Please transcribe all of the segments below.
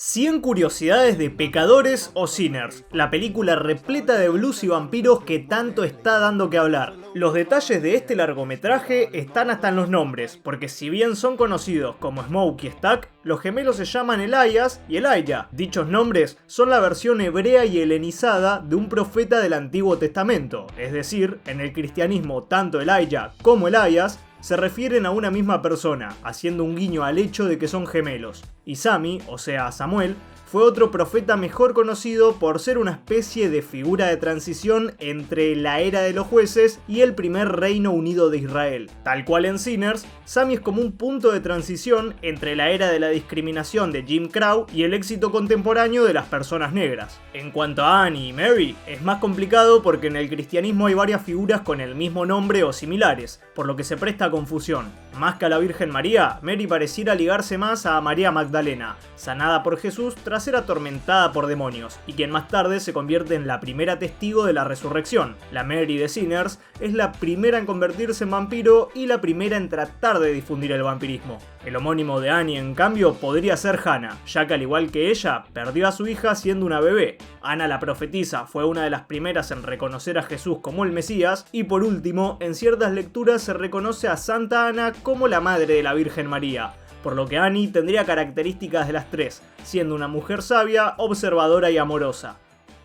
100 curiosidades de pecadores o sinners, la película repleta de blues y vampiros que tanto está dando que hablar. Los detalles de este largometraje están hasta en los nombres, porque si bien son conocidos como Smoke y Stack, los gemelos se llaman Elias y Elijah. Dichos nombres son la versión hebrea y helenizada de un profeta del Antiguo Testamento, es decir, en el cristianismo tanto Elijah como Elias se refieren a una misma persona, haciendo un guiño al hecho de que son gemelos. Y Sami, o sea Samuel, fue otro profeta mejor conocido por ser una especie de figura de transición entre la era de los jueces y el primer reino unido de Israel. Tal cual en Sinners, Sami es como un punto de transición entre la era de la discriminación de Jim Crow y el éxito contemporáneo de las personas negras. En cuanto a Annie y Mary, es más complicado porque en el cristianismo hay varias figuras con el mismo nombre o similares, por lo que se presta a confusión. Más que a la Virgen María, Mary pareciera ligarse más a María Magdalena, sanada por Jesús tras ser atormentada por demonios, y quien más tarde se convierte en la primera testigo de la resurrección. La Mary de Sinners es la primera en convertirse en vampiro y la primera en tratar de difundir el vampirismo. El homónimo de Annie, en cambio, podría ser Hannah, ya que al igual que ella, perdió a su hija siendo una bebé. Ana la profetisa fue una de las primeras en reconocer a Jesús como el Mesías, y por último, en ciertas lecturas se reconoce a Santa Ana como la madre de la Virgen María, por lo que Annie tendría características de las tres, siendo una mujer sabia, observadora y amorosa.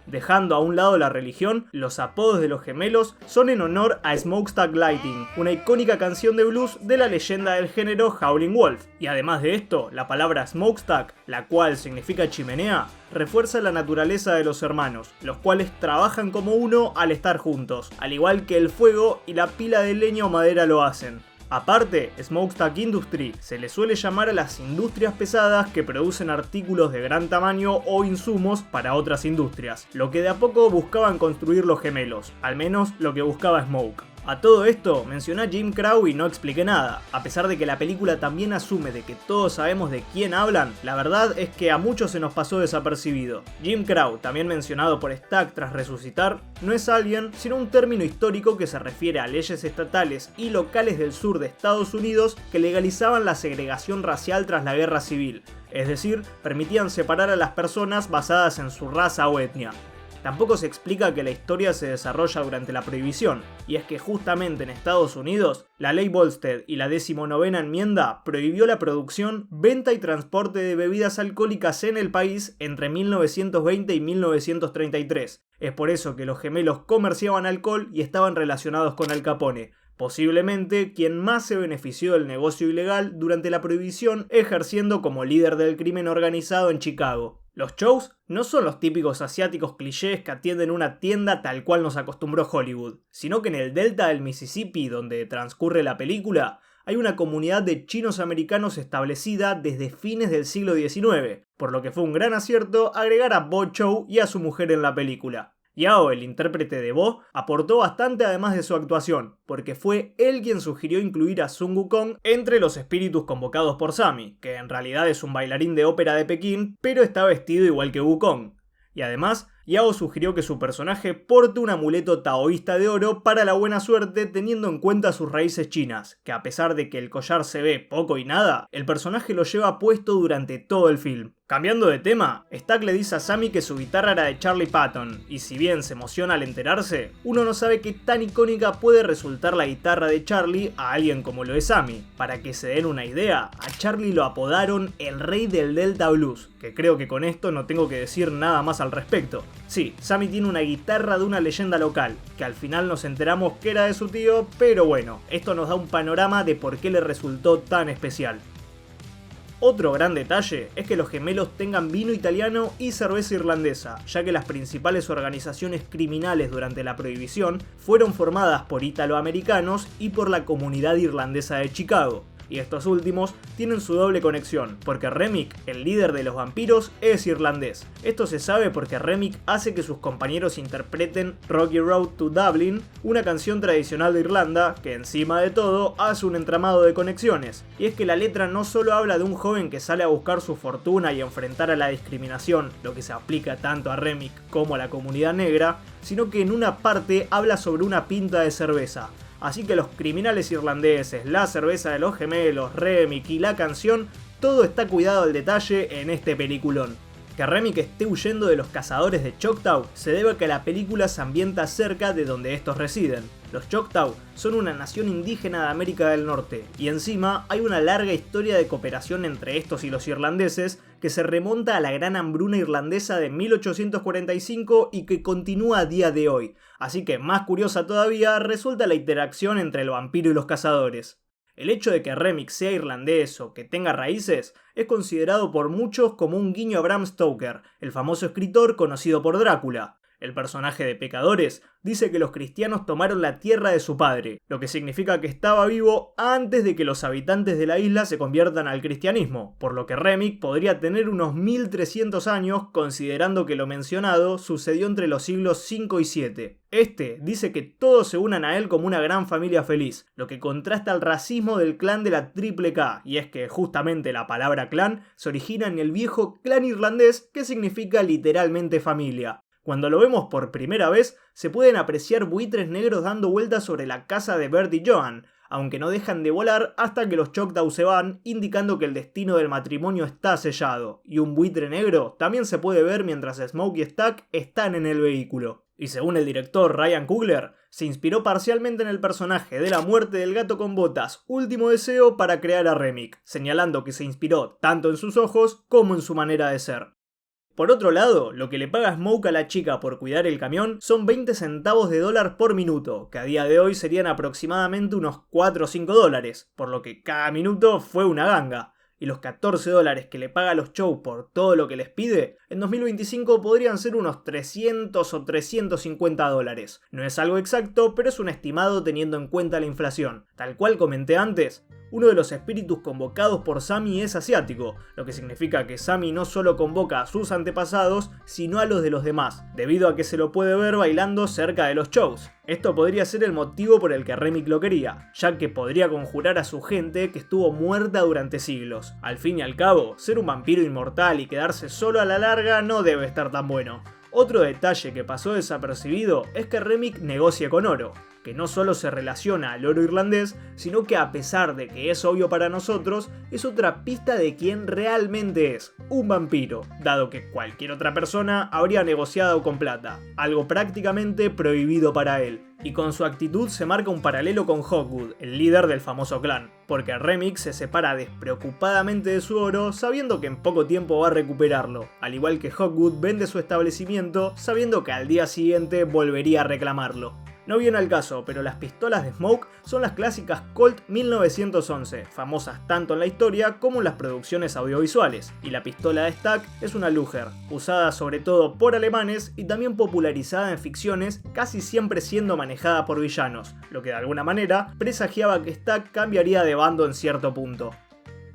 Dejando a un lado la religión, los apodos de los gemelos son en honor a Smokestack Lightning, una icónica canción de blues de la leyenda del género Howlin' Wolf. Y además de esto, la palabra Smokestack, la cual significa chimenea, refuerza la naturaleza de los hermanos, los cuales trabajan como uno al estar juntos, al igual que el fuego y la pila de leña o madera lo hacen. Aparte, Smokestack Industry se le suele llamar a las industrias pesadas que producen artículos de gran tamaño o insumos para otras industrias, lo que de a poco buscaban construir los gemelos, al menos lo que buscaba Smoke. A todo esto, mencioné a Jim Crow y no expliqué nada. A pesar de que la película también asume de que todos sabemos de quién hablan, la verdad es que a muchos se nos pasó desapercibido. Jim Crow, también mencionado por Stack tras resucitar, no es alguien, sino un término histórico que se refiere a leyes estatales y locales del sur de Estados Unidos que legalizaban la segregación racial tras la guerra civil, es decir, permitían separar a las personas basadas en su raza o etnia. Tampoco se explica que la historia se desarrolla durante la prohibición, y es que justamente en Estados Unidos, la ley Volstead y la 19ª enmienda prohibió la producción, venta y transporte de bebidas alcohólicas en el país entre 1920 y 1933. Es por eso que los gemelos comerciaban alcohol y estaban relacionados con Al Capone, posiblemente quien más se benefició del negocio ilegal durante la prohibición, ejerciendo como líder del crimen organizado en Chicago. Los shows no son los típicos asiáticos clichés que atienden una tienda tal cual nos acostumbró Hollywood, sino que en el delta del Mississippi, donde transcurre la película, hay una comunidad de chinos americanos establecida desde fines del siglo XIX, por lo que fue un gran acierto agregar a Bo Chow y a su mujer en la película. Yao, el intérprete de Bo, aportó bastante además de su actuación, porque fue él quien sugirió incluir a Sun Wukong entre los espíritus convocados por Sami, que en realidad es un bailarín de ópera de Pekín, pero está vestido igual que Wukong. Y además, Yao sugirió que su personaje porte un amuleto taoísta de oro para la buena suerte teniendo en cuenta sus raíces chinas, que a pesar de que el collar se ve poco y nada, el personaje lo lleva puesto durante todo el film. Cambiando de tema, Stack le dice a Sami que su guitarra era de Charlie Patton, y si bien se emociona al enterarse, uno no sabe qué tan icónica puede resultar la guitarra de Charlie a alguien como lo es Sami. Para que se den una idea, a Charlie lo apodaron el rey del Delta Blues, que creo que con esto no tengo que decir nada más al respecto. Sí, Sami tiene una guitarra de una leyenda local, que al final nos enteramos que era de su tío, pero bueno, esto nos da un panorama de por qué le resultó tan especial. Otro gran detalle es que los gemelos tengan vino italiano y cerveza irlandesa, ya que las principales organizaciones criminales durante la prohibición fueron formadas por italoamericanos y por la comunidad irlandesa de Chicago. Y estos últimos tienen su doble conexión, porque Remick, el líder de los vampiros, es irlandés. Esto se sabe porque Remick hace que sus compañeros interpreten Rocky Road to Dublin, una canción tradicional de Irlanda que encima de todo hace un entramado de conexiones. Y es que la letra no solo habla de un joven que sale a buscar su fortuna y enfrentar a la discriminación, lo que se aplica tanto a Remick como a la comunidad negra, sino que en una parte habla sobre una pinta de cerveza. Así que los criminales irlandeses, la cerveza de los gemelos, Remick y la canción, todo está cuidado al detalle en este peliculón. Que Remick esté huyendo de los cazadores de Choctaw se debe a que la película se ambienta cerca de donde estos residen. Los Choctaw son una nación indígena de América del Norte, y encima hay una larga historia de cooperación entre estos y los irlandeses que se remonta a la gran hambruna irlandesa de 1845 y que continúa a día de hoy, así que más curiosa todavía resulta la interacción entre el vampiro y los cazadores. El hecho de que Remick sea irlandés o que tenga raíces es considerado por muchos como un guiño a Bram Stoker, el famoso escritor conocido por Drácula. El personaje de Pecadores dice que los cristianos tomaron la tierra de su padre, lo que significa que estaba vivo antes de que los habitantes de la isla se conviertan al cristianismo, por lo que Remick podría tener unos 1300 años considerando que lo mencionado sucedió entre los siglos 5 y 7. Este dice que todos se unan a él como una gran familia feliz, lo que contrasta al racismo del clan de la Triple K, y es que justamente la palabra clan se origina en el viejo clan irlandés que significa literalmente familia. Cuando lo vemos por primera vez, se pueden apreciar buitres negros dando vueltas sobre la casa de Bert y Joan, aunque no dejan de volar hasta que los Choctaw se van, indicando que el destino del matrimonio está sellado, y un buitre negro también se puede ver mientras Smoke y Stack están en el vehículo. Y según el director Ryan Coogler, se inspiró parcialmente en el personaje de La muerte del gato con botas, Último deseo, para crear a Remick, señalando que se inspiró tanto en sus ojos como en su manera de ser. Por otro lado, lo que le paga Smoke a la chica por cuidar el camión son 20 centavos de dólar por minuto, que a día de hoy serían aproximadamente unos 4 o 5 dólares, por lo que cada minuto fue una ganga. Y los 14 dólares que le paga a los shows por todo lo que les pide, en 2025 podrían ser unos 300 o 350 dólares. No es algo exacto, pero es un estimado teniendo en cuenta la inflación. Tal cual comenté antes, uno de los espíritus convocados por Sammy es asiático, lo que significa que Sammy no solo convoca a sus antepasados, sino a los de los demás, debido a que se lo puede ver bailando cerca de los shows. Esto podría ser el motivo por el que Remick lo quería, ya que podría conjurar a su gente que estuvo muerta durante siglos. Al fin y al cabo, ser un vampiro inmortal y quedarse solo a la larga no debe estar tan bueno. Otro detalle que pasó desapercibido es que Remick negocia con oro, que no solo se relaciona al oro irlandés, sino que a pesar de que es obvio para nosotros, es otra pista de quién realmente es, un vampiro, dado que cualquier otra persona habría negociado con plata, algo prácticamente prohibido para él. Y con su actitud se marca un paralelo con Hawkwood, el líder del famoso clan, porque Remick se separa despreocupadamente de su oro sabiendo que en poco tiempo va a recuperarlo, al igual que Hawkwood vende su establecimiento sabiendo que al día siguiente volvería a reclamarlo. No viene al caso, pero las pistolas de Smoke son las clásicas Colt 1911, famosas tanto en la historia como en las producciones audiovisuales, y la pistola de Stack es una Luger, usada sobre todo por alemanes y también popularizada en ficciones, casi siempre siendo manejada por villanos, lo que de alguna manera presagiaba que Stack cambiaría de bando en cierto punto.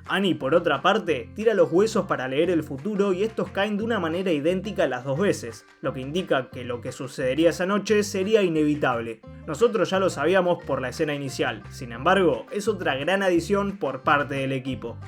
Annie, por otra parte, tira los huesos para leer el futuro y estos caen de una manera idéntica las dos veces, lo que indica que lo que sucedería esa noche sería inevitable. Nosotros ya lo sabíamos por la escena inicial, sin embargo, es otra gran adición por parte del equipo.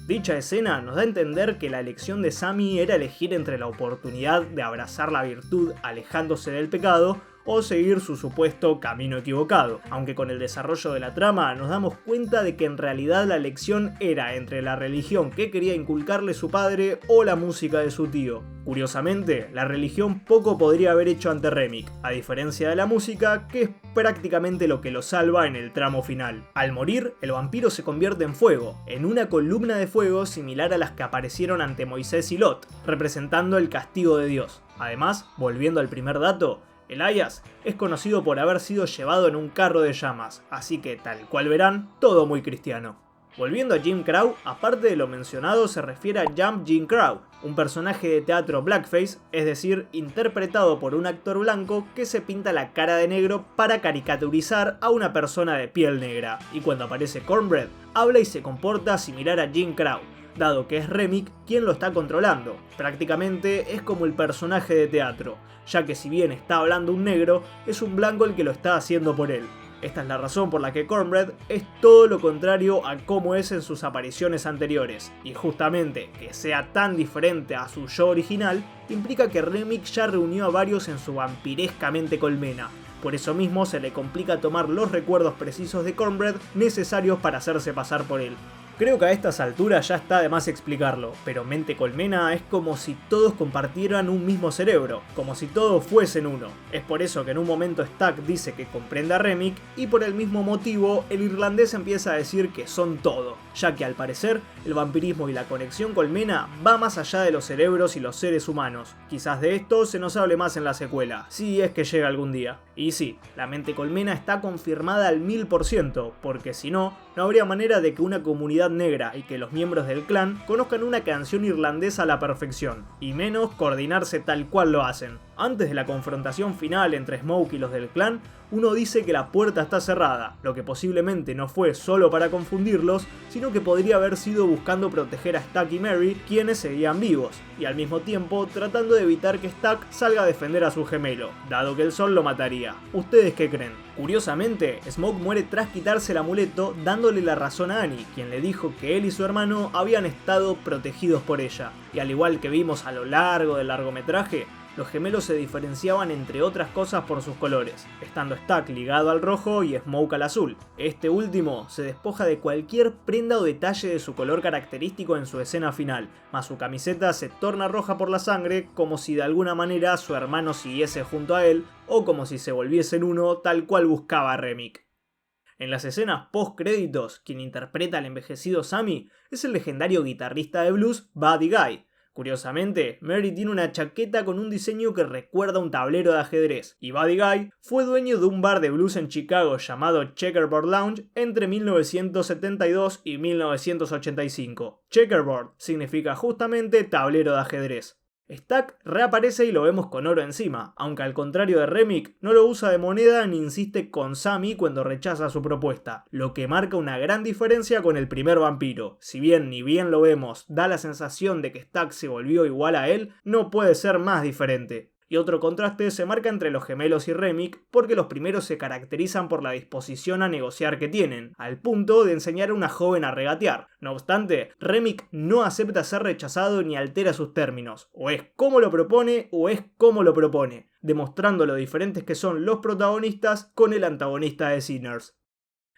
Dicha escena nos da a entender que la elección de Sammy era elegir entre la oportunidad de abrazar la virtud alejándose del pecado o seguir su supuesto camino equivocado, aunque con el desarrollo de la trama nos damos cuenta de que en realidad la elección era entre la religión que quería inculcarle su padre o la música de su tío. Curiosamente, la religión poco podría haber hecho ante Remick, a diferencia de la música, que es prácticamente lo que lo salva en el tramo final. Al morir, el vampiro se convierte en fuego, en una columna de fuego similar a las que aparecieron ante Moisés y Lot, representando el castigo de Dios. Además, volviendo al primer dato, Elias es conocido por haber sido llevado en un carro de llamas, así que tal cual verán, todo muy cristiano. Volviendo a Jim Crow, aparte de lo mencionado se refiere a Jump Jim Crow, un personaje de teatro blackface, es decir, interpretado por un actor blanco que se pinta la cara de negro para caricaturizar a una persona de piel negra, y cuando aparece Cornbread, habla y se comporta similar a Jim Crow, dado que es Remick quien lo está controlando. Prácticamente es como el personaje de teatro, ya que si bien está hablando un negro, es un blanco el que lo está haciendo por él. Esta es la razón por la que Cornbread es todo lo contrario a cómo es en sus apariciones anteriores, y justamente que sea tan diferente a su yo original, implica que Remick ya reunió a varios en su vampiresca mente colmena. Por eso mismo se le complica tomar los recuerdos precisos de Cornbread necesarios para hacerse pasar por él. Creo que a estas alturas ya está de más explicarlo, pero Mente Colmena es como si todos compartieran un mismo cerebro, como si todos fuesen uno. Es por eso que en un momento Stack dice que comprende a Remick y por el mismo motivo el irlandés empieza a decir que son todo, ya que al parecer el vampirismo y la conexión colmena va más allá de los cerebros y los seres humanos. Quizás de esto se nos hable más en la secuela, si es que llega algún día. Y sí, la Mente Colmena está confirmada al 1000%, porque si no, no habría manera de que una comunidad negra y que los miembros del clan conozcan una canción irlandesa a la perfección, y menos coordinarse tal cual lo hacen. Antes de la confrontación final entre Smoke y los del clan, uno dice que la puerta está cerrada, lo que posiblemente no fue solo para confundirlos, sino que podría haber sido buscando proteger a Stack y Mary, quienes seguían vivos, y al mismo tiempo tratando de evitar que Stack salga a defender a su gemelo, dado que el sol lo mataría. ¿Ustedes qué creen? Curiosamente, Smoke muere tras quitarse el amuleto, dándole la razón a Annie, quien le dijo que él y su hermano habían estado protegidos por ella, y al igual que vimos a lo largo del largometraje, los gemelos se diferenciaban entre otras cosas por sus colores, estando Stack ligado al rojo y Smoke al azul. Este último se despoja de cualquier prenda o detalle de su color característico en su escena final, más su camiseta se torna roja por la sangre, como si de alguna manera su hermano siguiese junto a él, o como si se volviesen uno tal cual buscaba Remick. En las escenas post créditos, quien interpreta al envejecido Sammy es el legendario guitarrista de blues Buddy Guy. Curiosamente, Mary tiene una chaqueta con un diseño que recuerda a un tablero de ajedrez, y Buddy Guy fue dueño de un bar de blues en Chicago llamado Checkerboard Lounge entre 1972 y 1985. Checkerboard significa justamente tablero de ajedrez. Stack reaparece y lo vemos con oro encima, aunque al contrario de Remick, no lo usa de moneda ni insiste con Sammy cuando rechaza su propuesta, lo que marca una gran diferencia con el primer vampiro. Si bien ni bien lo vemos, da la sensación de que Stack se volvió igual a él, no puede ser más diferente. Y otro contraste se marca entre los gemelos y Remick, porque los primeros se caracterizan por la disposición a negociar que tienen, al punto de enseñar a una joven a regatear. No obstante, Remick no acepta ser rechazado ni altera sus términos, o es como lo propone o es como lo propone, demostrando lo diferentes que son los protagonistas con el antagonista de Sinners.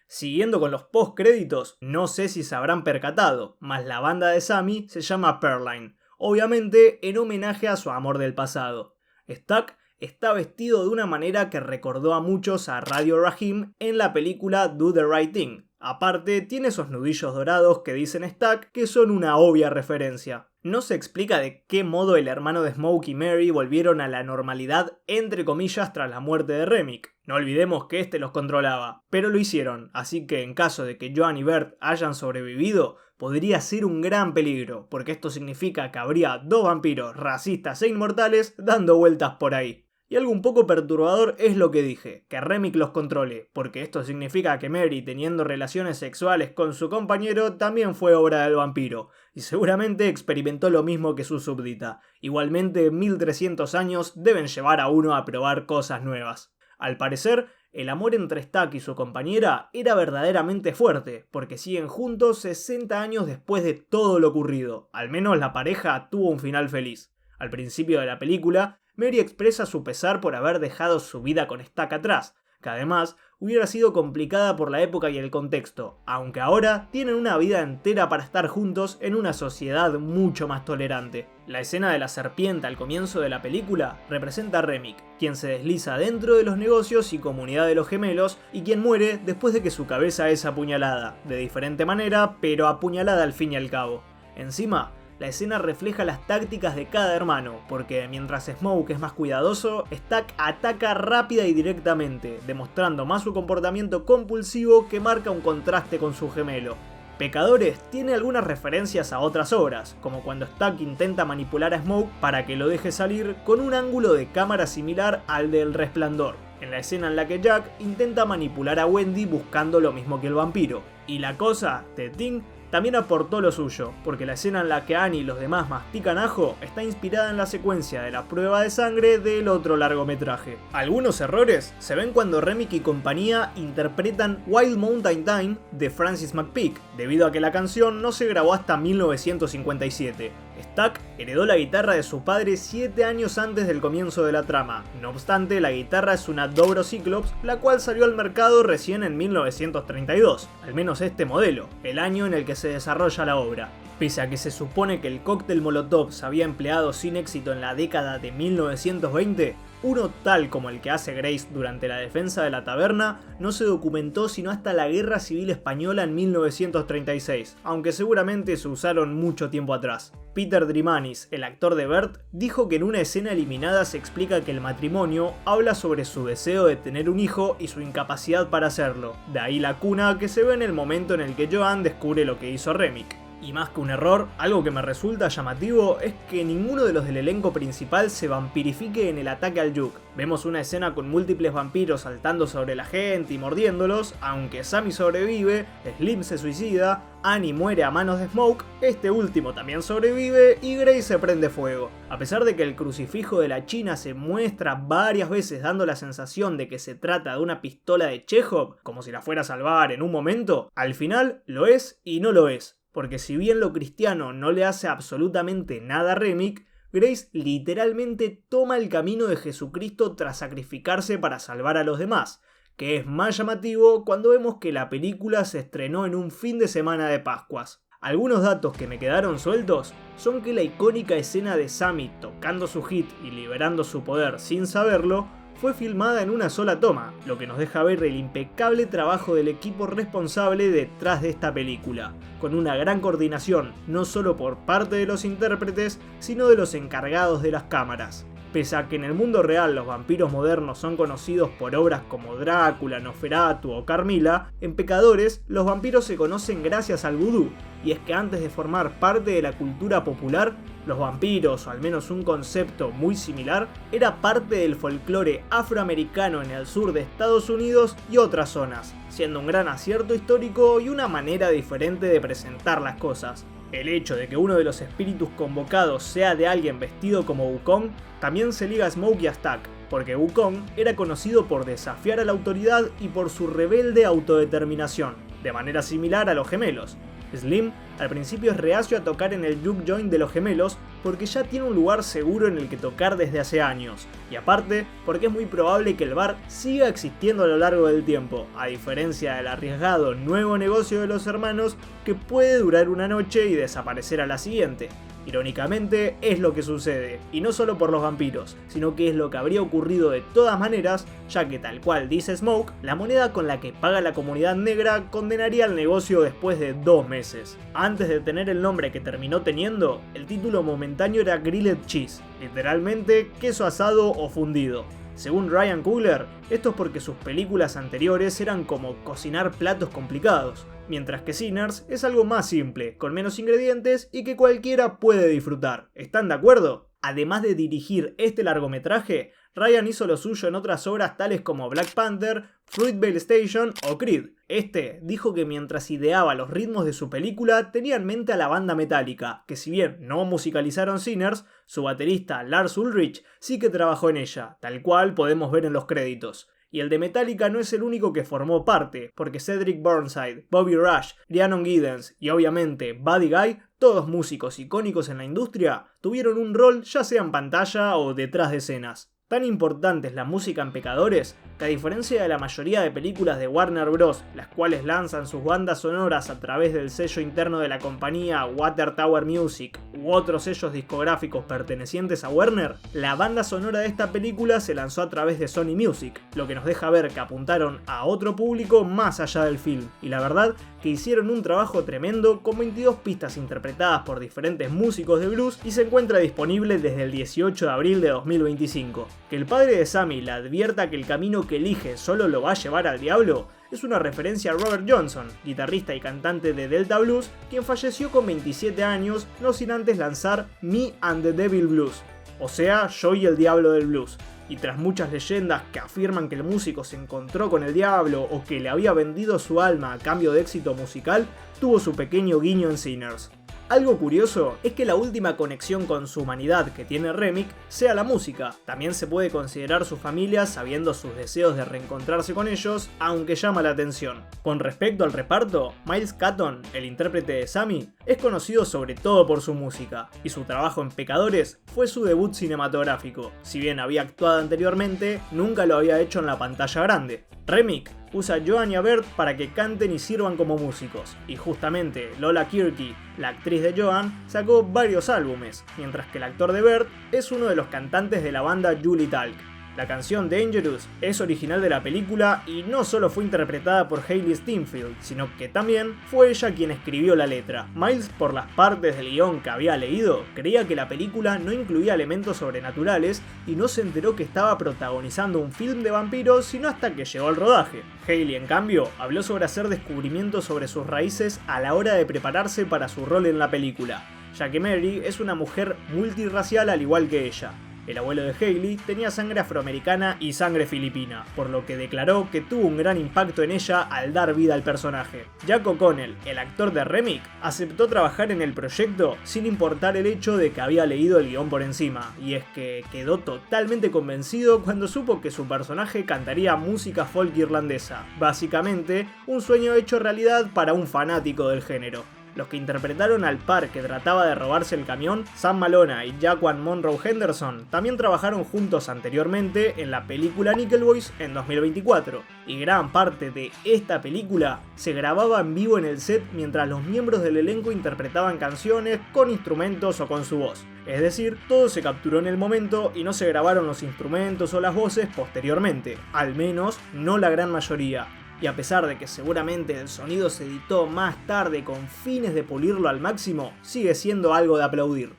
Siguiendo con los post créditos, no sé si se habrán percatado, mas la banda de Sammy se llama Pearline, obviamente en homenaje a su amor del pasado. Stack está vestido de una manera que recordó a muchos a Radio Raheem en la película Do the Right Thing. Aparte, tiene esos nudillos dorados que dicen Stack que son una obvia referencia. No se explica de qué modo el hermano de Smoke y Mary volvieron a la normalidad entre comillas tras la muerte de Remick. No olvidemos que este los controlaba, pero lo hicieron, así que en caso de que Joan y Bert hayan sobrevivido, podría ser un gran peligro, porque esto significa que habría dos vampiros racistas e inmortales dando vueltas por ahí. Y algo un poco perturbador es lo que dije, que Remick los controle, porque esto significa que Mary teniendo relaciones sexuales con su compañero también fue obra del vampiro, y seguramente experimentó lo mismo que su súbdita. Igualmente 1300 años deben llevar a uno a probar cosas nuevas. Al parecer, el amor entre Stack y su compañera era verdaderamente fuerte, porque siguen juntos 60 años después de todo lo ocurrido. Al menos la pareja tuvo un final feliz. Al principio de la película, Mary expresa su pesar por haber dejado su vida con Stack atrás, que además hubiera sido complicada por la época y el contexto, aunque ahora tienen una vida entera para estar juntos en una sociedad mucho más tolerante. La escena de la serpiente al comienzo de la película representa a Remick, quien se desliza dentro de los negocios y comunidad de los gemelos y quien muere después de que su cabeza es apuñalada, de diferente manera, pero apuñalada al fin y al cabo. Encima, la escena refleja las tácticas de cada hermano, porque mientras Smoke es más cuidadoso, Stack ataca rápida y directamente, demostrando más su comportamiento compulsivo que marca un contraste con su gemelo. Pecadores tiene algunas referencias a otras obras, como cuando Stack intenta manipular a Smoke para que lo deje salir con un ángulo de cámara similar al del Resplandor, en la escena en la que Jack intenta manipular a Wendy buscando lo mismo que el vampiro. Y la cosa, The Thing, también aportó lo suyo, porque la escena en la que Annie y los demás mastican ajo está inspirada en la secuencia de la prueba de sangre del otro largometraje. Algunos errores se ven cuando Remick y compañía interpretan Wild Mountain Thyme de Francis McPeak, debido a que la canción no se grabó hasta 1957. Stack heredó la guitarra de su padre 7 años antes del comienzo de la trama. No obstante, la guitarra es una Dobro Cyclops, la cual salió al mercado recién en 1932, al menos este modelo, el año en el que se desarrolla la obra. Pese a que se supone que el cóctel Molotov se había empleado sin éxito en la década de 1920, uno tal como el que hace Grace durante la defensa de la taberna no se documentó sino hasta la Guerra Civil Española en 1936, aunque seguramente se usaron mucho tiempo atrás. Peter Drimanis, el actor de Bert, dijo que en una escena eliminada se explica que el matrimonio habla sobre su deseo de tener un hijo y su incapacidad para hacerlo, de ahí la cuna que se ve en el momento en el que Joan descubre lo que hizo Remick. Y más que un error, algo que me resulta llamativo es que ninguno de los del elenco principal se vampirifique en el ataque al Juke. Vemos una escena con múltiples vampiros saltando sobre la gente y mordiéndolos, aunque Sammy sobrevive, Slim se suicida, Annie muere a manos de Smoke, este último también sobrevive y Grace se prende fuego. A pesar de que el crucifijo de la China se muestra varias veces dando la sensación de que se trata de una pistola de Chekhov, como si la fuera a salvar en un momento, al final lo es y no lo es. Porque si bien lo cristiano no le hace absolutamente nada a Remick, Grace literalmente toma el camino de Jesucristo tras sacrificarse para salvar a los demás, que es más llamativo cuando vemos que la película se estrenó en un fin de semana de Pascuas. Algunos datos que me quedaron sueltos son que la icónica escena de Sammy tocando su hit y liberando su poder sin saberlo fue filmada en una sola toma, lo que nos deja ver el impecable trabajo del equipo responsable detrás de esta película, con una gran coordinación no solo por parte de los intérpretes, sino de los encargados de las cámaras. Pese a que en el mundo real los vampiros modernos son conocidos por obras como Drácula, Nosferatu o Carmilla, en Pecadores los vampiros se conocen gracias al vudú, y es que antes de formar parte de la cultura popular, los vampiros, o al menos un concepto muy similar, era parte del folclore afroamericano en el sur de Estados Unidos y otras zonas, siendo un gran acierto histórico y una manera diferente de presentar las cosas. El hecho de que uno de los espíritus convocados sea de alguien vestido como Wukong también se liga a Smoke y a Stack, porque Wukong era conocido por desafiar a la autoridad y por su rebelde autodeterminación, de manera similar a los gemelos. Slim al principio es reacio a tocar en el juke joint de los gemelos porque ya tiene un lugar seguro en el que tocar desde hace años, y aparte porque es muy probable que el bar siga existiendo a lo largo del tiempo, a diferencia del arriesgado nuevo negocio de los hermanos que puede durar una noche y desaparecer a la siguiente. Irónicamente es lo que sucede, y no solo por los vampiros, sino que es lo que habría ocurrido de todas maneras, ya que tal cual dice Smoke, la moneda con la que paga la comunidad negra condenaría al negocio después de 2 meses. Antes de tener el nombre que terminó teniendo, el título momentáneo era Grilled Cheese, literalmente queso asado o fundido. Según Ryan Coogler, esto es porque sus películas anteriores eran como cocinar platos complicados, mientras que Sinners es algo más simple, con menos ingredientes y que cualquiera puede disfrutar. ¿Están de acuerdo? Además de dirigir este largometraje, Ryan hizo lo suyo en otras obras tales como Black Panther, Fruitvale Station o Creed. Este dijo que mientras ideaba los ritmos de su película tenía en mente a la banda Metallica, que si bien no musicalizaron Sinners, su baterista Lars Ulrich sí que trabajó en ella, tal cual podemos ver en los créditos. Y el de Metallica no es el único que formó parte, porque Cedric Burnside, Bobby Rush, Rhiannon Giddens y obviamente Buddy Guy, todos músicos icónicos en la industria, tuvieron un rol ya sea en pantalla o detrás de escenas. Tan importante es la música en Pecadores que a diferencia de la mayoría de películas de Warner Bros., las cuales lanzan sus bandas sonoras a través del sello interno de la compañía Water Tower Music u otros sellos discográficos pertenecientes a Warner, la banda sonora de esta película se lanzó a través de Sony Music, lo que nos deja ver que apuntaron a otro público más allá del film, y la verdad que hicieron un trabajo tremendo con 22 pistas interpretadas por diferentes músicos de blues y se encuentra disponible desde el 18 de abril de 2025. Que el padre de Sammy le advierta que el camino que elige solo lo va a llevar al diablo es una referencia a Robert Johnson, guitarrista y cantante de Delta Blues, quien falleció con 27 años, no sin antes lanzar Me and the Devil Blues, o sea, Yo y el Diablo del Blues. Y tras muchas leyendas que afirman que el músico se encontró con el diablo o que le había vendido su alma a cambio de éxito musical, tuvo su pequeño guiño en Sinners. Algo curioso es que la última conexión con su humanidad que tiene Remick sea la música. También se puede considerar su familia sabiendo sus deseos de reencontrarse con ellos, aunque llama la atención. Con respecto al reparto, Miles Catton, el intérprete de Sammy, es conocido sobre todo por su música, y su trabajo en Pecadores fue su debut cinematográfico. Si bien había actuado anteriormente, nunca lo había hecho en la pantalla grande. Remick usa a Joan y a Bert para que canten y sirvan como músicos, y justamente Lola Kirky, la actriz de Joan, sacó varios álbumes, mientras que el actor de Bert es uno de los cantantes de la banda Julie Talk. La canción Dangerous es original de la película y no solo fue interpretada por Hailee Steinfeld, sino que también fue ella quien escribió la letra. Miles, por las partes del guión que había leído, creía que la película no incluía elementos sobrenaturales y no se enteró que estaba protagonizando un film de vampiros sino hasta que llegó al rodaje. Hailee, en cambio, habló sobre hacer descubrimientos sobre sus raíces a la hora de prepararse para su rol en la película, ya que Mary es una mujer multirracial al igual que ella. El abuelo de Hailee tenía sangre afroamericana y sangre filipina, por lo que declaró que tuvo un gran impacto en ella al dar vida al personaje. Jack O'Connell, el actor de Remick, aceptó trabajar en el proyecto sin importar el hecho de que había leído el guión por encima, y es que quedó totalmente convencido cuando supo que su personaje cantaría música folk irlandesa, básicamente un sueño hecho realidad para un fanático del género. Los que interpretaron al par que trataba de robarse el camión, Sam Malona y Jaquan Monroe Henderson, también trabajaron juntos anteriormente en la película Nickel Boys en 2024, y gran parte de esta película se grababa en vivo en el set mientras los miembros del elenco interpretaban canciones con instrumentos o con su voz. Es decir, todo se capturó en el momento y no se grabaron los instrumentos o las voces posteriormente, al menos no la gran mayoría. Y a pesar de que seguramente el sonido se editó más tarde con fines de pulirlo al máximo, sigue siendo algo de aplaudir.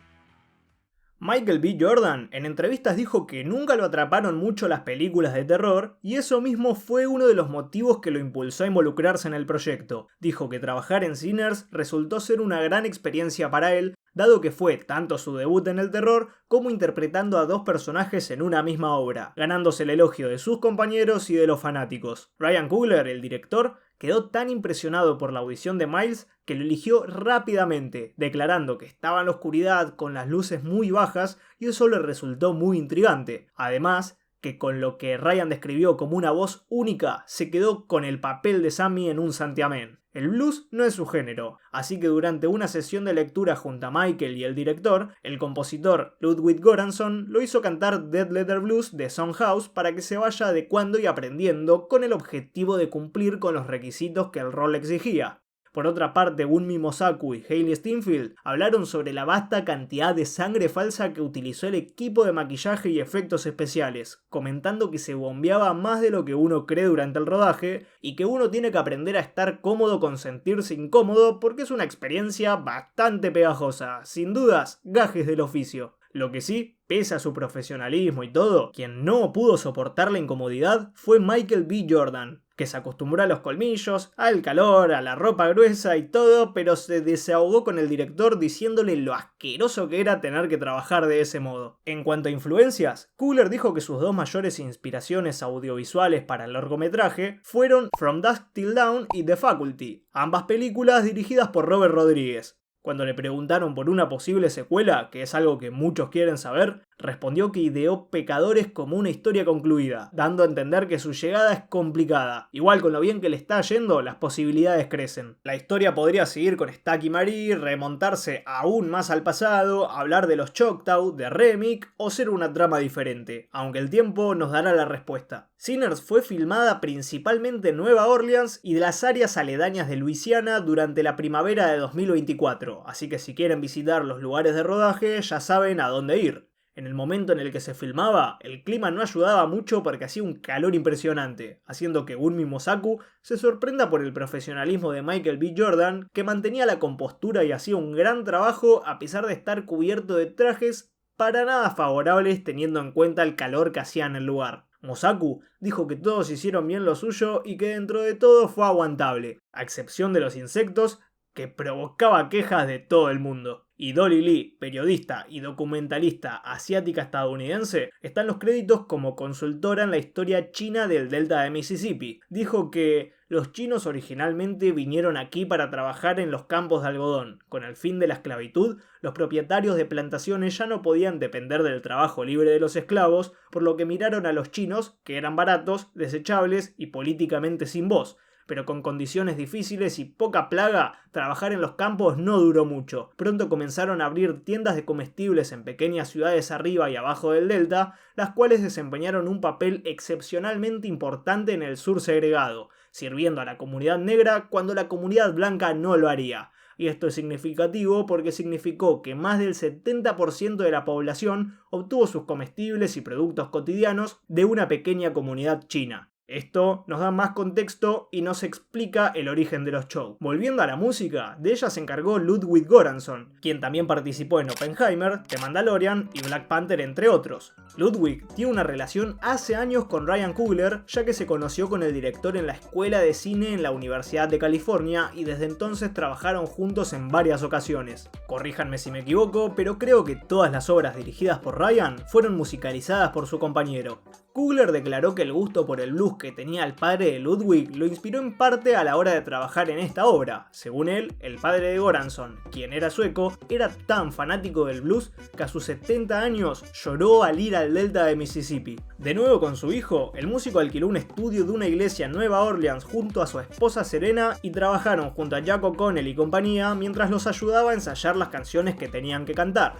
Michael B. Jordan en entrevistas dijo que nunca lo atraparon mucho las películas de terror y eso mismo fue uno de los motivos que lo impulsó a involucrarse en el proyecto. Dijo que trabajar en Sinners resultó ser una gran experiencia para él, dado que fue tanto su debut en el terror como interpretando a dos personajes en una misma obra, ganándose el elogio de sus compañeros y de los fanáticos. Ryan Coogler, el director, quedó tan impresionado por la audición de Miles que lo eligió rápidamente, declarando que estaba en la oscuridad con las luces muy bajas y eso le resultó muy intrigante. Además, que con lo que Ryan describió como una voz única, se quedó con el papel de Sammy en un santiamén. El blues no es su género, así que durante una sesión de lectura junto a Michael y el director, el compositor Ludwig Göransson lo hizo cantar Dead Letter Blues de Soundhouse para que se vaya adecuando y aprendiendo con el objetivo de cumplir con los requisitos que el rol exigía. Por otra parte, Wunmi Mosaku y Hailee Steinfeld hablaron sobre la vasta cantidad de sangre falsa que utilizó el equipo de maquillaje y efectos especiales, comentando que se bombeaba más de lo que uno cree durante el rodaje y que uno tiene que aprender a estar cómodo con sentirse incómodo porque es una experiencia bastante pegajosa, sin dudas, gajes del oficio. Lo que sí, pese a su profesionalismo y todo, quien no pudo soportar la incomodidad fue Michael B. Jordan, que se acostumbró a los colmillos, al calor, a la ropa gruesa y todo, pero se desahogó con el director diciéndole lo asqueroso que era tener que trabajar de ese modo. En cuanto a influencias, Coogler dijo que sus dos mayores inspiraciones audiovisuales para el largometraje fueron From Dusk Till Dawn y The Faculty, ambas películas dirigidas por Robert Rodriguez. Cuando le preguntaron por una posible secuela, que es algo que muchos quieren saber, respondió que ideó Pecadores como una historia concluida, dando a entender que su llegada es complicada. Igual con lo bien que le está yendo, las posibilidades crecen. La historia podría seguir con Stack y Marie, remontarse aún más al pasado, hablar de los Choctaw, de Remick o ser una trama diferente, aunque el tiempo nos dará la respuesta. Sinners fue filmada principalmente en Nueva Orleans y de las áreas aledañas de Luisiana durante la primavera de 2024, así que si quieren visitar los lugares de rodaje ya saben a dónde ir. En el momento en el que se filmaba, el clima no ayudaba mucho porque hacía un calor impresionante, haciendo que Wunmi Mosaku se sorprenda por el profesionalismo de Michael B. Jordan, que mantenía la compostura y hacía un gran trabajo a pesar de estar cubierto de trajes para nada favorables teniendo en cuenta el calor que hacía en el lugar. Mosaku dijo que todos hicieron bien lo suyo y que dentro de todo fue aguantable, a excepción de los insectos, que provocaba quejas de todo el mundo. Y Dolly Lee, periodista y documentalista asiática estadounidense, está en los créditos como consultora en la historia china del delta de Mississippi. Dijo que los chinos originalmente vinieron aquí para trabajar en los campos de algodón. Con el fin de la esclavitud, los propietarios de plantaciones ya no podían depender del trabajo libre de los esclavos, por lo que miraron a los chinos, que eran baratos, desechables y políticamente sin voz. Pero con condiciones difíciles y poca plaga, trabajar en los campos no duró mucho. Pronto comenzaron a abrir tiendas de comestibles en pequeñas ciudades arriba y abajo del delta, las cuales desempeñaron un papel excepcionalmente importante en el sur segregado, sirviendo a la comunidad negra cuando la comunidad blanca no lo haría. Y esto es significativo porque significó que más del 70% de la población obtuvo sus comestibles y productos cotidianos de una pequeña comunidad china. Esto nos da más contexto y nos explica el origen de los shows. Volviendo a la música, de ella se encargó Ludwig Göransson, quien también participó en Oppenheimer, The Mandalorian y Black Panther, entre otros. Ludwig tiene una relación hace años con Ryan Coogler, ya que se conoció con el director en la escuela de cine en la Universidad de California y desde entonces trabajaron juntos en varias ocasiones. Corríjanme si me equivoco, pero creo que todas las obras dirigidas por Ryan fueron musicalizadas por su compañero. Coogler declaró que el gusto por el blues que tenía el padre de Ludwig lo inspiró en parte a la hora de trabajar en esta obra. Según él, el padre de Göransson, quien era sueco, era tan fanático del blues que a sus 70 años lloró al ir al delta de Mississippi. De nuevo con su hijo, el músico alquiló un estudio de una iglesia en Nueva Orleans junto a su esposa Serena y trabajaron junto a Jack O'Connell y compañía mientras los ayudaba a ensayar las canciones que tenían que cantar.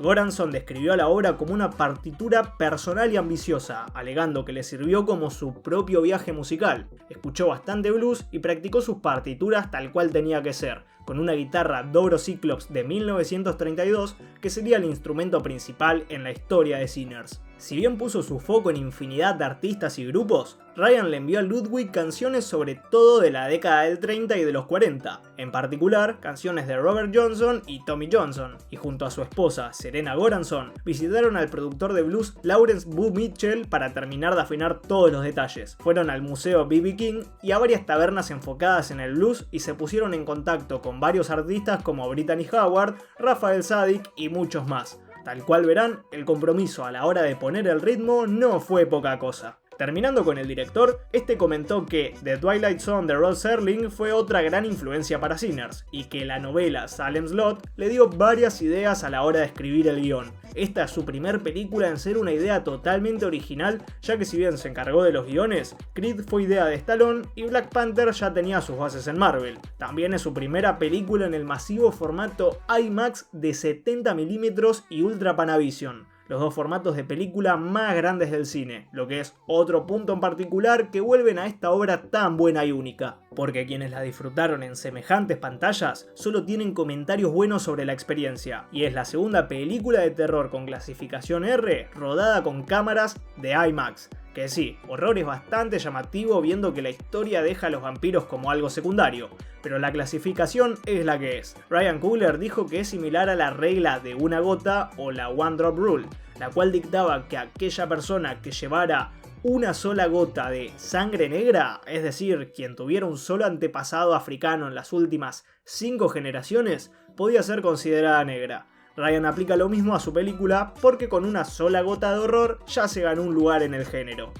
Göransson describió la obra como una partitura personal y ambiciosa, alegando que le sirvió como su propio viaje musical. Escuchó bastante blues y practicó sus partituras tal cual tenía que ser, con una guitarra Dobro Cyclops de 1932 que sería el instrumento principal en la historia de Sinners. Si bien puso su foco en infinidad de artistas y grupos, Ryan le envió a Ludwig canciones sobre todo de la década del 30 y de los 40, en particular canciones de Robert Johnson y Tommy Johnson, y junto a su esposa Serena Göransson visitaron al productor de blues Lawrence Boo Mitchell para terminar de afinar todos los detalles. Fueron al museo B.B. King y a varias tabernas enfocadas en el blues y se pusieron en contacto con varios artistas como Brittany Howard, Raphael Saadiq y muchos más. Tal cual verán, el compromiso a la hora de poner el ritmo no fue poca cosa. Terminando con el director, este comentó que The Twilight Zone de Rod Serling fue otra gran influencia para Sinners, y que la novela Salem's Lot le dio varias ideas a la hora de escribir el guión. Esta es su primer película en ser una idea totalmente original, ya que si bien se encargó de los guiones, Creed fue idea de Stallone y Black Panther ya tenía sus bases en Marvel. También es su primera película en el masivo formato IMAX de 70 mm y Ultra Panavision, los dos formatos de película más grandes del cine, lo que es otro punto en particular que vuelven a esta obra tan buena y única, porque quienes la disfrutaron en semejantes pantallas solo tienen comentarios buenos sobre la experiencia, y es la segunda película de terror con clasificación R rodada con cámaras de IMAX. Que sí, horror es bastante llamativo viendo que la historia deja a los vampiros como algo secundario, pero la clasificación es la que es. Ryan Coogler dijo que es similar a la regla de una gota o la One Drop Rule, la cual dictaba que aquella persona que llevara una sola gota de sangre negra, es decir, quien tuviera un solo antepasado africano en las últimas 5 generaciones, podía ser considerada negra. Ryan aplica lo mismo a su película porque con una sola gota de horror ya se ganó un lugar en el género.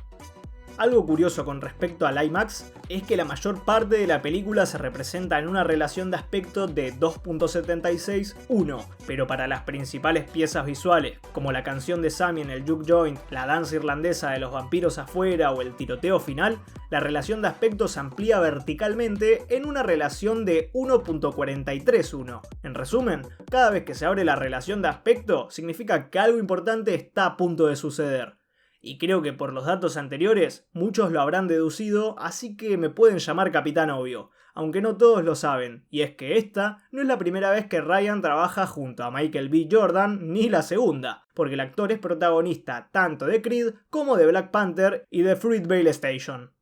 Algo curioso con respecto al IMAX es que la mayor parte de la película se representa en una relación de aspecto de 2.76:1, pero para las principales piezas visuales, como la canción de Sammy en el juke joint, la danza irlandesa de los vampiros afuera o el tiroteo final, la relación de aspecto se amplía verticalmente en una relación de 1.43:1. En resumen, cada vez que se abre la relación de aspecto, significa que algo importante está a punto de suceder. Y creo que por los datos anteriores, muchos lo habrán deducido, así que me pueden llamar Capitán Obvio, aunque no todos lo saben, y es que esta no es la primera vez que Ryan trabaja junto a Michael B. Jordan, ni la segunda, porque el actor es protagonista tanto de Creed como de Black Panther y de Fruitvale Station.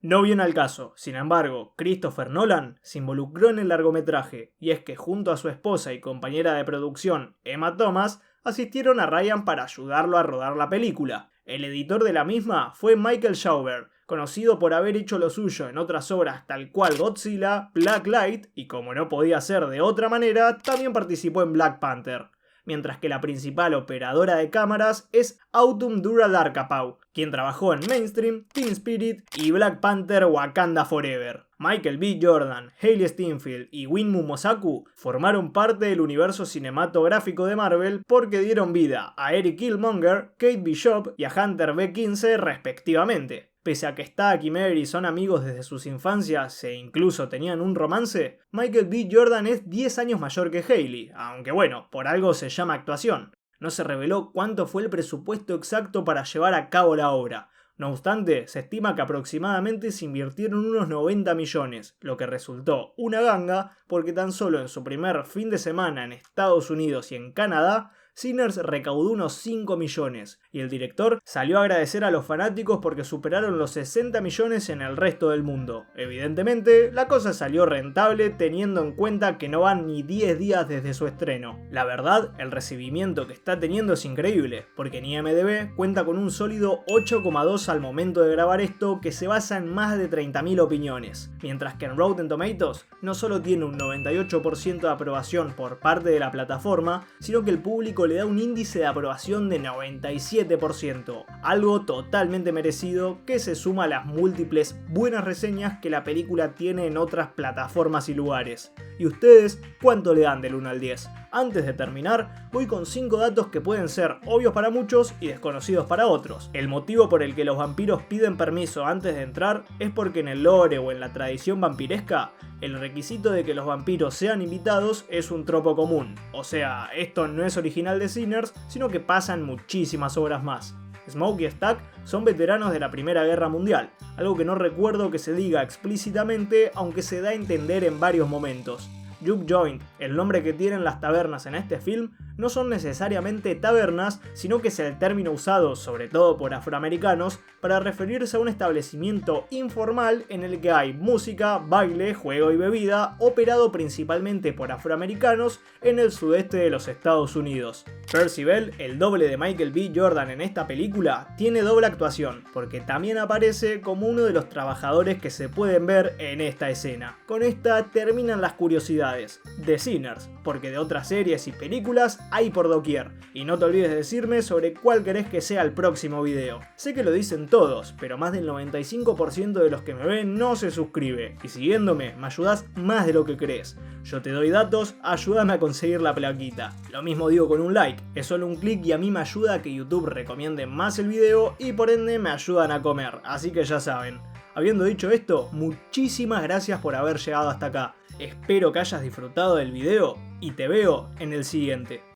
No viene al caso, sin embargo, Christopher Nolan se involucró en el largometraje, y es que junto a su esposa y compañera de producción, Emma Thomas, asistieron a Ryan para ayudarlo a rodar la película. El editor de la misma fue Michael Schauber, conocido por haber hecho lo suyo en otras obras tal cual Godzilla, Blacklight y, como no podía ser de otra manera, también participó en Black Panther. Mientras que la principal operadora de cámaras es Autumn Durrell Arkapaw, quien trabajó en Mainstream, Teen Spirit y Black Panther Wakanda Forever. Michael B. Jordan, Hailey Steinfeld y Winmu Mosaku formaron parte del universo cinematográfico de Marvel porque dieron vida a Eric Killmonger, Kate Bishop y a Hunter B. 15 respectivamente. Pese a que Stark y Mary son amigos desde sus infancias e incluso tenían un romance, Michael B. Jordan es 10 años mayor que Hailey, aunque bueno, por algo se llama actuación. No se reveló cuánto fue el presupuesto exacto para llevar a cabo la obra. No obstante, se estima que aproximadamente se invirtieron unos 90 millones, lo que resultó una ganga porque tan solo en su primer fin de semana en Estados Unidos y en Canadá, Sinners recaudó unos 5 millones, y el director salió a agradecer a los fanáticos porque superaron los 60 millones en el resto del mundo. Evidentemente, la cosa salió rentable teniendo en cuenta que no van ni 10 días desde su estreno. La verdad, el recibimiento que está teniendo es increíble, porque en IMDb cuenta con un sólido 8,2 al momento de grabar esto, que se basa en más de 30.000 opiniones, mientras que en Rotten Tomatoes no solo tiene un 98% de aprobación por parte de la plataforma, sino que el público le da un índice de aprobación de 97%, algo totalmente merecido que se suma a las múltiples buenas reseñas que la película tiene en otras plataformas y lugares. ¿Y ustedes cuánto le dan del 1 al 10? Antes de terminar, voy con 5 datos que pueden ser obvios para muchos y desconocidos para otros. El motivo por el que los vampiros piden permiso antes de entrar es porque en el lore o en la tradición vampiresca, el requisito de que los vampiros sean invitados es un tropo común. O sea, esto no es original de Sinners, sino que pasa en muchísimas obras más. Smoke y Stack son veteranos de la Primera Guerra Mundial, algo que no recuerdo que se diga explícitamente, aunque se da a entender en varios momentos. Juke Joint, el nombre que tienen las tabernas en este film, no son necesariamente tabernas, sino que es el término usado, sobre todo por afroamericanos, para referirse a un establecimiento informal en el que hay música, baile, juego y bebida, operado principalmente por afroamericanos en el sudeste de los Estados Unidos. Percy Bell, el doble de Michael B. Jordan en esta película, tiene doble actuación, porque también aparece como uno de los trabajadores que se pueden ver en esta escena. Con esta terminan las curiosidades de Sinners, porque de otras series y películas hay por doquier, y no te olvides de decirme sobre cuál querés que sea el próximo video. Sé que lo dicen todos, pero más del 95% de los que me ven no se suscribe, y siguiéndome me ayudás más de lo que crees. Yo te doy datos, ayúdame a conseguir la plaquita. Lo mismo digo con un like, es solo un clic y a mí me ayuda a que YouTube recomiende más el video y por ende me ayudan a comer, así que ya saben. Habiendo dicho esto, muchísimas gracias por haber llegado hasta acá. Espero que hayas disfrutado del video y te veo en el siguiente.